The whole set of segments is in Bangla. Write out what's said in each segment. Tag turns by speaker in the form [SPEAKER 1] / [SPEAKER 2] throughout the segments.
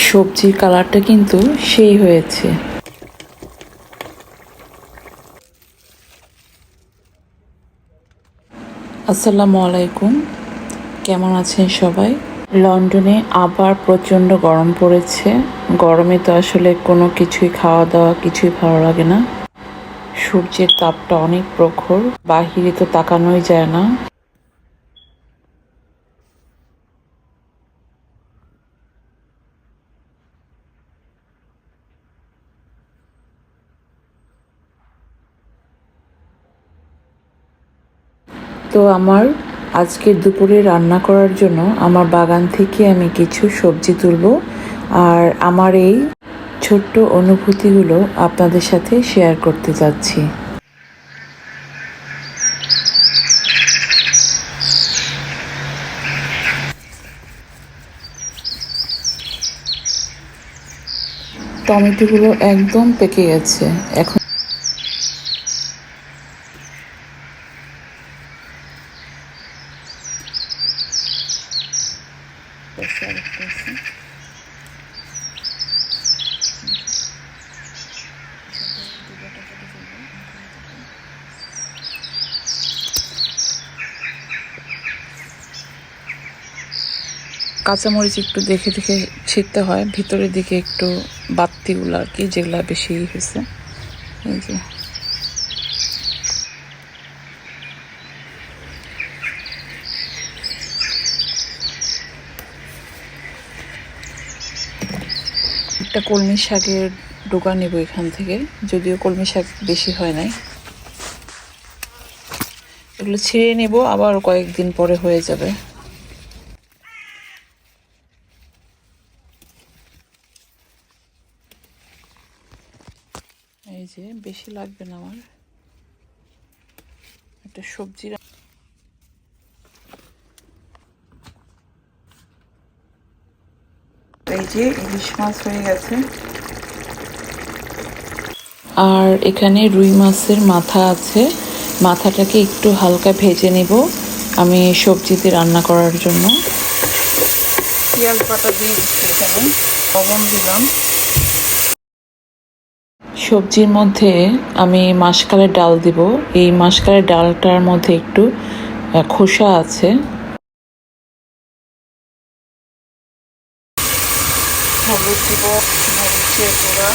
[SPEAKER 1] সবজির কালারটা কিন্তু সেই হয়েছে। আসসালামু আলাইকুম, কেমন আছেন সবাই? লন্ডনে আবার প্রচণ্ড গরম পড়েছে। গরমে তো আসলে কোনো কিছুই খাওয়া দাওয়া কিছুই ভালো লাগে না। সূর্যের তাপটা অনেক প্রখর, বাহিরে তো তাকানোই যায় না। তো আমার আজকের দুপুরে রান্না করার জন্য আমার বাগান থেকে আমি কিছু সবজি তুলব, আর আমার এই ছোট্ট অনুভূতিগুলো আপনাদের সাথে শেয়ার করতে যাচ্ছি। টমেটোগুলো একদম পেকে গেছে এখন। কাঁচামরিচ একটু দেখে দেখে ছিঁড়তে হয়, ভিতরের দিকে একটু বাত্তিগুলো আর কি, যেগুলো বেশি হয়েছে। এই যে একটা কলমি শাকের ডোকা নেব এখান থেকে, যদিও কলমি শাক বেশি হয় নাই। এগুলো ছিঁড়ে নেব, আবার কয়েকদিন পরে হয়ে যাবে। এই যে বেশি লাগবে না আমার, একটা সবজি। এই যে ইলিশ মাছ হয়ে গেছে, আর এখানে রুই মাছের মাথা আছে। মাথাটাকে একটু হালকা ভেজে নিব আমি সবজিতে রান্না করার জন্য। পেঁয়াজ বাটা দিয়ে দিচ্ছি, এখানে লবণ দিলাম। সবজির মধ্যে আমি মাসকলাই ডাল দিব। এই মাসকলাই ডালটার মধ্যে একটু খোসা আছে। হলুদ দিব, মরিচের গুঁড়া,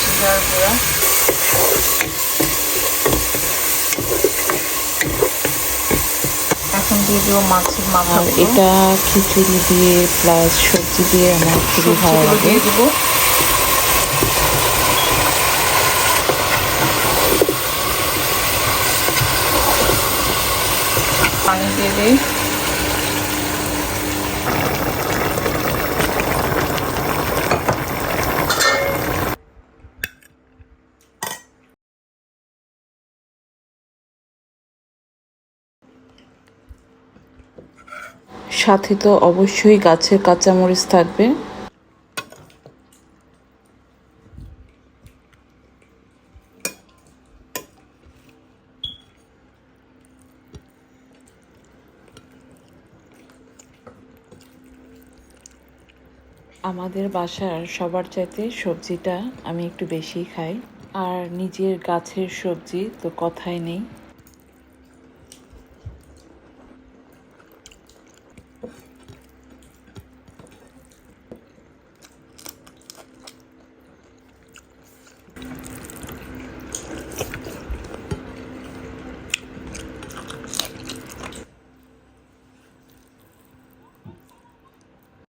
[SPEAKER 1] জিরার গুঁড়া, এখন দিয়ে দেবো মাছের মাথা। এটা খিচুড়ি দিয়ে প্লাস সবজি দিয়ে আমার খুবই ভালো লাগে। দিয়ে দিব পানি দিয়ে দিই। সাথে তো অবশ্যই গাছের কাঁচামরিচ থাকবে। আমাদের বাসার সবার চাইতে সবজিটা আমি একটু বেশিই খাই, আর নিজের গাছের সবজি তো কথাই নেই।